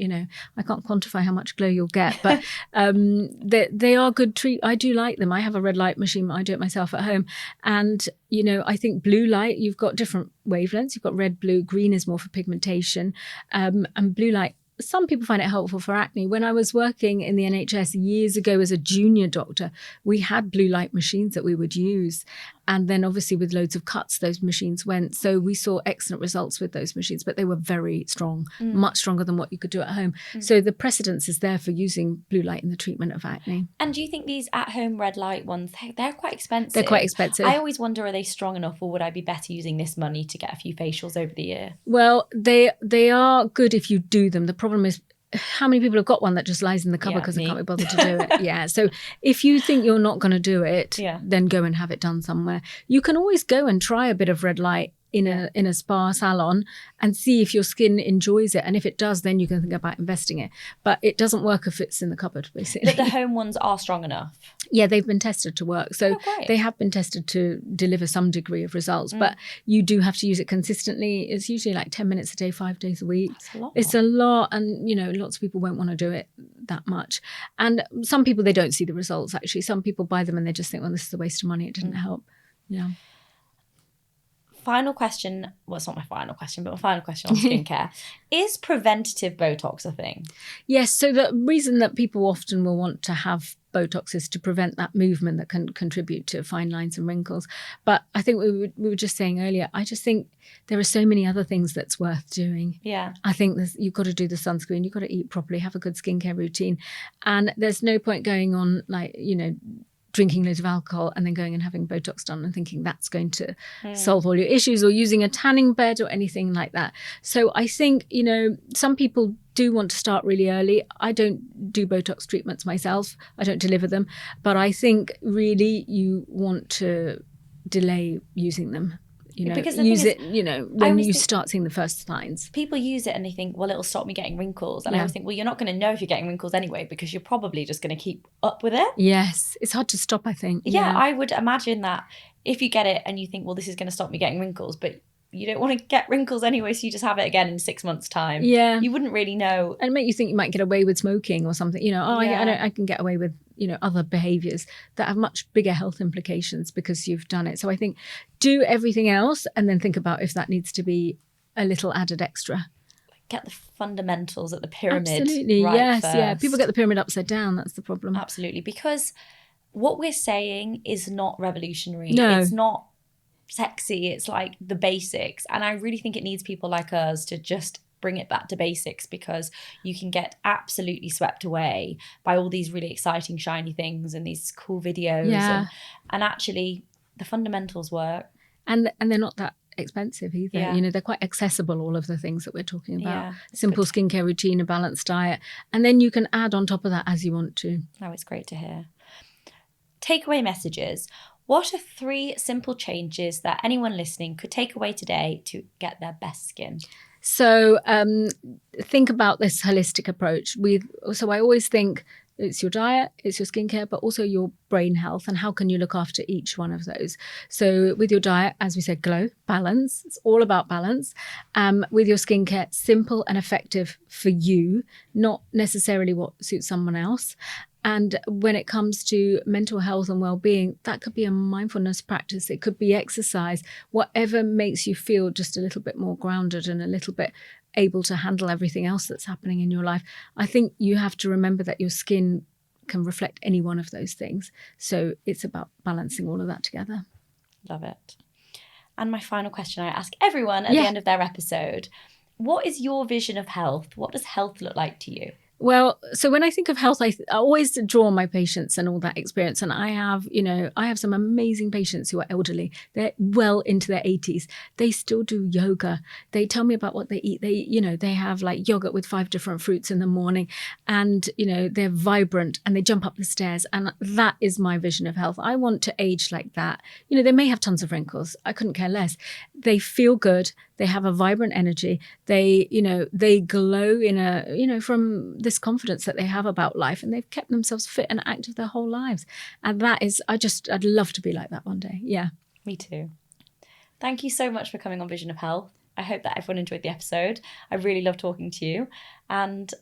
I can't quantify how much glow you'll get, but they are good treat. I do like them. I have a red light machine. I do it myself at home, and I think blue light, you've got different wavelengths. You've got red, blue, green is more for pigmentation, and blue light, some people find it helpful for acne. When I was working in the NHS years ago as a junior doctor, we had blue light machines that we would use. And then obviously with loads of cuts, those machines went. So we saw excellent results with those machines, but they were very strong, much stronger than what you could do at home. So the precedence is there for using blue light in the treatment of acne. And do you think these at-home red light ones, they're quite expensive? They're quite expensive. I always wonder, are they strong enough, or would I be better using this money to get a few facials over the year? Well, they are good if you do them. The problem is, how many people have got one that just lies in the cupboard because they can't be bothered to do it? Yeah. So if you think you're not going to do it, then go and have it done somewhere. You can always go and try a bit of red light in a spa salon and see if your skin enjoys it. And if it does, then you can think about investing it. But it doesn't work if it's in the cupboard, basically. But the home ones are strong enough? Yeah, they've been tested to work. So they have been tested to deliver some degree of results. But you do have to use it consistently. It's usually like 10 minutes a day, 5 days a week. That's a lot. It's a lot. And, lots of people won't want to do it that much. And some people, they don't see the results, actually. Some people buy them and they just think, well, this is a waste of money. It didn't help. Yeah. Final question. Well, it's not my final question, but my final question on skincare. Is preventative Botox a thing? Yes. So the reason that people often will want to have Botox is to prevent that movement that can contribute to fine lines and wrinkles. But I think we were just saying earlier, I just think there are so many other things that's worth doing. Yeah. I think you've got to do the sunscreen, you've got to eat properly, have a good skincare routine. And there's no point going on drinking loads of alcohol and then going and having Botox done and thinking that's going to solve all your issues, or using a tanning bed or anything like that. So I think, some people do want to start really early. I don't do Botox treatments myself. I don't deliver them. But I think really you want to delay using them. Because use it, when you start seeing the first signs. People use it and they think, well, it'll stop me getting wrinkles. And I always think, well, you're not going to know if you're getting wrinkles anyway, because you're probably just going to keep up with it. Yes. It's hard to stop, I think. Yeah, I would imagine that if you get it and you think, well, this is going to stop me getting wrinkles, but you don't want to get wrinkles anyway, so you just have it again in 6 months' time. Yeah. You wouldn't really know. And make you think you might get away with smoking or something. I can get away with, other behaviours that have much bigger health implications because you've done it. So I think do everything else and then think about if that needs to be a little added extra. Get the fundamentals at the pyramid. Absolutely, right yes. first. Yeah, people get the pyramid upside down. That's the problem. Absolutely, because what we're saying is not revolutionary. No. It's not sexy. It's like the basics. And I really think it needs people like us to just bring it back to basics, because you can get absolutely swept away by all these really exciting, shiny things and these cool videos. Yeah. And actually, the fundamentals work. And they're not that expensive either. Yeah. You know, they're quite accessible, all of the things that we're talking about. Yeah, it's Simple good. skincare routine, a balanced diet. And then you can add on top of that as you want to. Oh, it's great to hear. Takeaway messages. What are 3 simple changes that anyone listening could take away today to get their best skin? So think about this holistic approach. So I always think it's your diet, it's your skincare, but also your brain health, and how can you look after each one of those. So with your diet, as we said, glow, balance. It's all about balance. With your skincare, simple and effective for you, not necessarily what suits someone else. And when it comes to mental health and well-being, that could be a mindfulness practice. It could be exercise, whatever makes you feel just a little bit more grounded and a little bit able to handle everything else that's happening in your life. I think you have to remember that your skin can reflect any one of those things. So it's about balancing all of that together. Love it. And my final question I ask everyone at the end of their episode. What is your vision of health? What does health look like to you? Well, so when I think of health, I always draw on my patients and all that experience. And I have some amazing patients who are elderly. They're well into their 80s. They still do yoga. They tell me about what they eat. They have like yogurt with 5 different fruits in the morning, and, they're vibrant and they jump up the stairs. And that is my vision of health. I want to age like that. They may have tons of wrinkles. I couldn't care less. They feel good. They have a vibrant energy. They glow from this confidence that they have about life, and they've kept themselves fit and active their whole lives. And that is, I'd love to be like that one day. Yeah. Me too. Thank you so much for coming on Vision of Health. I hope that everyone enjoyed the episode. I really love talking to you. And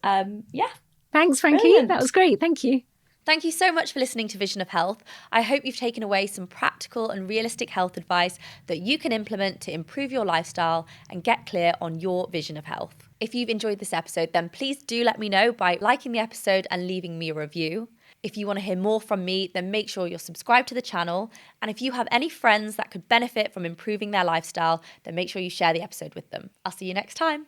Thanks, Frankie. Brilliant. That was great. Thank you. Thank you so much for listening to Vision of Health. I hope you've taken away some practical and realistic health advice that you can implement to improve your lifestyle and get clear on your vision of health. If you've enjoyed this episode, then please do let me know by liking the episode and leaving me a review. If you want to hear more from me, then make sure you're subscribed to the channel. And if you have any friends that could benefit from improving their lifestyle, then make sure you share the episode with them. I'll see you next time.